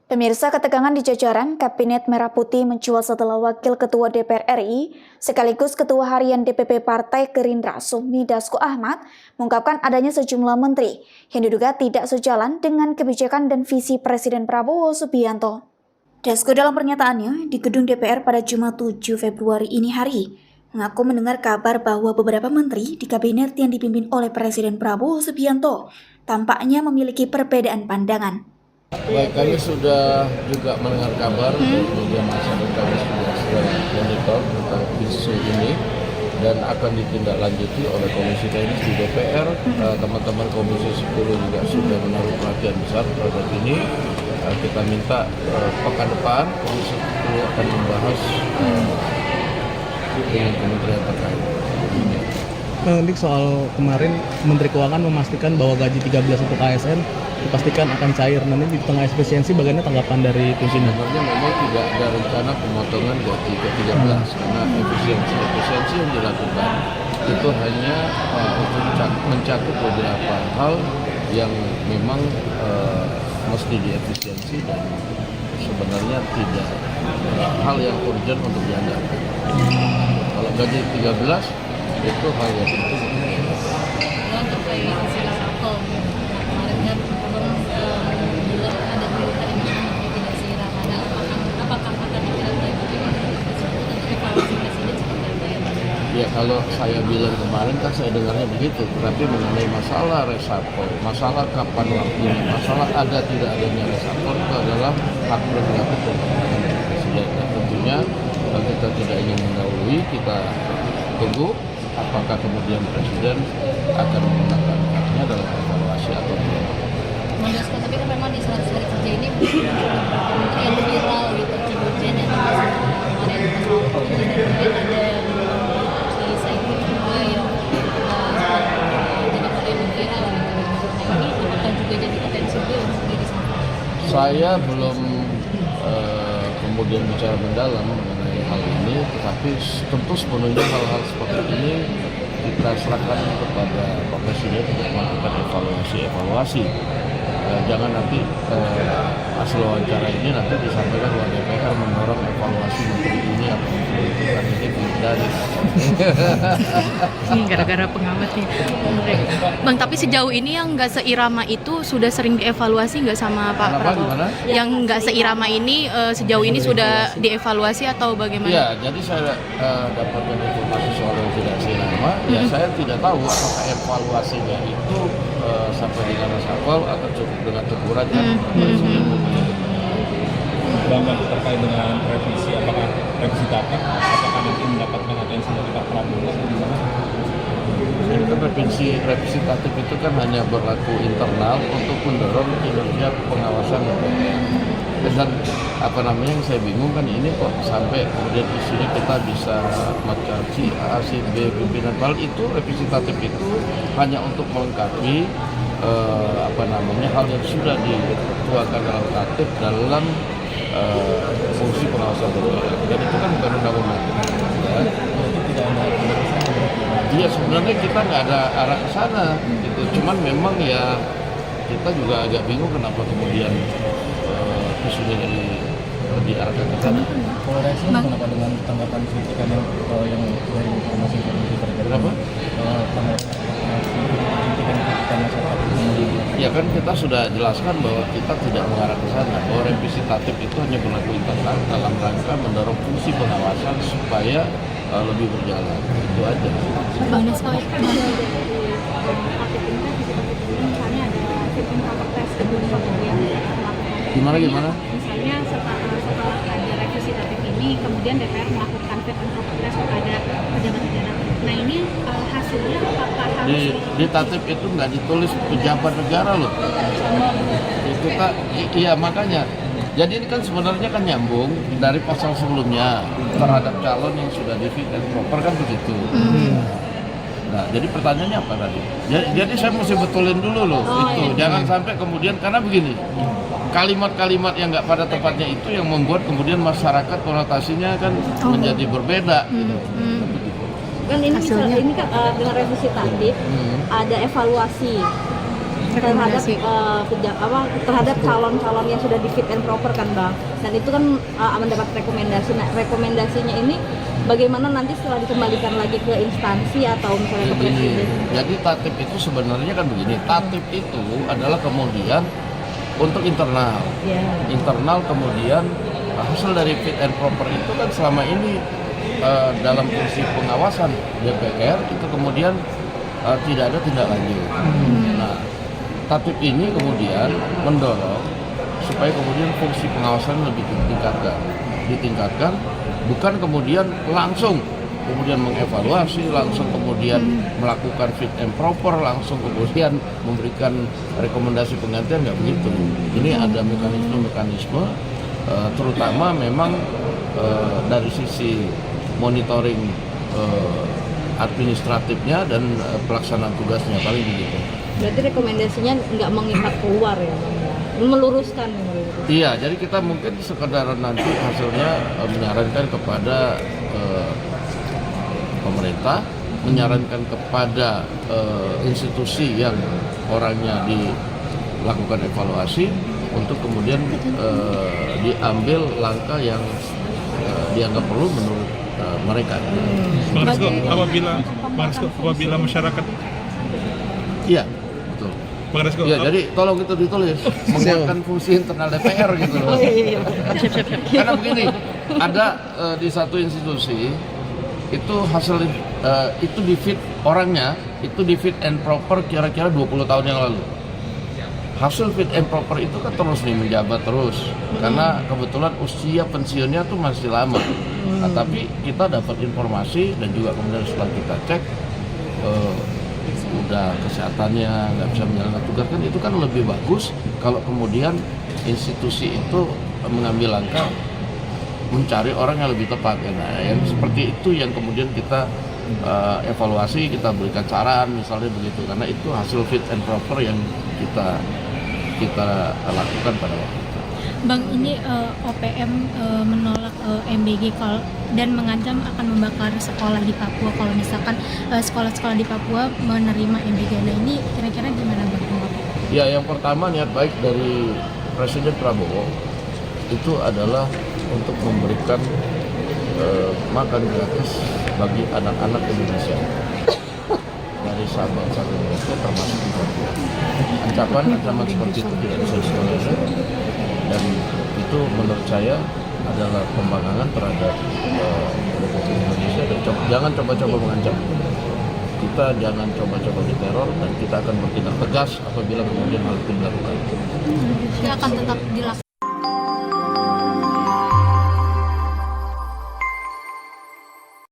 Pemirsa, ketegangan di jajaran Kabinet Merah Putih mencuat setelah Wakil Ketua DPR RI sekaligus Ketua Harian DPP Partai Gerindra Sufmi Dasko Ahmad mengungkapkan adanya sejumlah menteri yang diduga tidak sejalan dengan kebijakan dan visi Presiden Prabowo Subianto. Dasko dalam pernyataannya di gedung DPR pada Jumat 7 Februari ini hari mengaku mendengar kabar bahwa beberapa menteri di kabinet yang dipimpin oleh Presiden Prabowo Subianto tampaknya memiliki perbedaan pandangan. Baik, kami sudah juga mendengar kabar dari media massa dan kami sudah monitor tentang isu ini dan akan ditindaklanjuti oleh Komisi Teknis di DPR. Teman-teman Komisi 10 juga sudah menaruh perhatian besar terhadap ini. Kita minta pekan depan Komisi 10 akan membahas dengan kementerian terkait. Nanti soal kemarin Menteri Keuangan memastikan bahwa gaji 13 untuk ASN dipastikan akan cair. Nanti di tengah efisiensi bagaimana tanggapan dari pimpinan? Sebenarnya memang tidak ada rencana pemotongan gaji ke-13 karena efisiensi yang dilakukan itu hanya untuk mencakup beberapa hal yang memang mesti diefisiensi dan sebenarnya tidak hal yang urgent untuk dianggarkan. Kalau gaji 13 itu hal yang penting. Untuk kayak hasil sampel kemarin kan belum ada berita yang tidak sirah. Apakah akan dijalankan untuk evaluasi presiden seperti apa ya? Ya kalau saya bilang kemarin kan saya dengarnya begitu, tetapi mengenai masalah reshuffle, masalah kapan waktunya, masalah ada tidak adanya reshuffle itu adalah hak prerogatif dari presiden. Dan tentunya kita tidak ingin mendahului, kita tunggu apakah kemudian presiden akan menggunakan haknya dalam evaluasi atau tidak. Menjelaskan tapi kan memang di 100 hari kerja ini menteri yang viral gitu, Cibujen yang kemarin kemudian ada si Saiful juga yang jadi polemik viral gitu. Nah ini apakah juga jadi atensi juga untuk diri sendiri? Saya belum kemudian bicara mendalam mengenai hal ini, tetapi tentu sepenuhnya hal-hal seperti ini kita serahkan kepada Pak Presiden untuk melakukan evaluasi. Jangan nanti hasil wawancara ini nanti disampaikan oleh DPR mendorong evaluasi menteri ini atau menteri itu, kan ini dari gara-gara pengamatnya. Bang, tapi sejauh ini yang nggak seirama itu sudah sering dievaluasi nggak sama Pak Prabowo? Gimana? Yang nggak seirama ini sejauh ini sudah dievaluasi atau bagaimana? Ya, jadi saya dapatkan informasi soal yang tidak seirama. Ya, saya tidak tahu apakah evaluasinya itu sampai dengan reshuffle atau cukup dengan teguran kan presiden. Bang, terkait dengan revisi, apakah revisi tatip, apakah nanti mendapatkan atensi dari Pak Prabowo? Jadi kan revisi tatip itu kan hanya berlaku internal untuk mendorong kinerja pengawasan. Dan yang saya bingung kan ini kok sampai kemudian di sini kita bisa macam si A, si B, pimpinan. Padahal itu revisi tatip itu hanya untuk melengkapi hal yang sudah dituangkan dalam tatip dalam fungsi pengawasan DPR. Dan itu kan bukan undang-undang. Iya, sebenarnya kita nggak ada arah ke sana gitu. Cuman memang ya kita juga agak bingung kenapa kemudian isunya diarahkan ke sana. Kalau reaksi kenapa dengan tanggapan kritikan yang dari informasi terkait Kenapa? Kritikan masyarakat? Ya kan kita sudah jelaskan bahwa kita tidak mengarah ke sana, bahwa revisi tatip itu hanya berlaku internal dalam rangka mendorong fungsi pengawasan supaya lebih berjalan. Itu aja. Bang Dasko, misalnya ada fit and proper test yang Gimana? misalnya setelah ada revisi tatip ini kemudian DPR melakukan fit and proper test kepada pejabat-pejabat. Nah ini hasilnya apakah harus Di tatip itu nggak ditulis pejabat negara loh. Iya makanya. Jadi ini kan sebenarnya kan nyambung dari pasal sebelumnya terhadap calon yang sudah di fit and proper kan begitu. Nah, jadi pertanyaannya apa tadi? Jadi saya mesti betulin dulu loh itu. Jangan sampai kemudian karena begini. Kalimat-kalimat yang nggak pada tempatnya itu yang membuat kemudian masyarakat konotasinya kan menjadi berbeda. kan ini misalnya ini kan dengan revisi tatip ada evaluasi. terhadap Rekomendasi. terhadap calon-calon yang sudah di fit and proper kan Bang, dan itu kan mendapat rekomendasi. Nah, rekomendasinya ini bagaimana nanti setelah dikembalikan lagi ke instansi atau misalnya ke Begini, presiden? jadi tatip itu sebenarnya kan begini, tatip itu adalah kemudian untuk internal. Ya. Internal kemudian hasil dari fit and proper itu kan selama ini dalam fungsi pengawasan DPR itu kemudian tidak ada tindak lanjut. Nah, tatip ini kemudian mendorong supaya kemudian fungsi pengawasan lebih ditingkatkan, bukan kemudian langsung kemudian mengevaluasi, langsung kemudian melakukan fit and proper, langsung kemudian memberikan rekomendasi penggantian, nggak begitu. Ini ada mekanisme-mekanisme, terutama memang dari sisi monitoring administratifnya dan pelaksanaan tugasnya, paling begitu. Berarti rekomendasinya nggak mengikat keluar ya Bang, ya? Meluruskan gitu. Iya, jadi kita mungkin sekedar nanti hasilnya menyarankan kepada pemerintah, menyarankan kepada institusi yang orangnya dilakukan evaluasi untuk kemudian diambil langkah yang dianggap perlu menurut mereka. Bang Resko, apabila masyarakat Iya, betul. Bang Resko, Iya, jadi tolong itu ditulis menguatkan fungsi internal DPR gitu loh. Karena begini, ada di satu institusi itu hasil itu di fit orangnya itu di fit and proper kira-kira 20 tahun yang lalu. Hasil fit and proper itu kan terus nih menjabat terus karena kebetulan usia pensiunnya tuh masih lama. Nah, tapi kita dapat informasi dan juga kemudian setelah kita cek udah kesehatannya nggak bisa menjalankan tugas, kan itu kan lebih bagus kalau kemudian institusi itu mengambil langkah mencari orang yang lebih tepat ya. Nah, yang seperti itu yang kemudian kita evaluasi, kita berikan saran misalnya begitu, karena itu hasil fit and proper yang kita lakukan pada waktu itu. Bang, ini OPM menolak MBG dan mengancam akan membakar sekolah di Papua kalau misalkan sekolah-sekolah di Papua menerima MBG. Nah, ini kira-kira gimana Bang? Ya, yang pertama niat baik dari Presiden Prabowo itu adalah untuk memberikan makan gratis bagi anak-anak Indonesia dari Sabang sampai Merauke termasuk di Papua. Ancaman seperti itu tidak bisa ditolerir dan itu menurut saya adalah pembangkangan terhadap Republik Indonesia dan jangan coba-coba mengancam. Kita jangan coba-coba diteror dan kita akan bertindak tegas apabila kemudian hal itu dilakukan. Dia akan tetap dilakukan.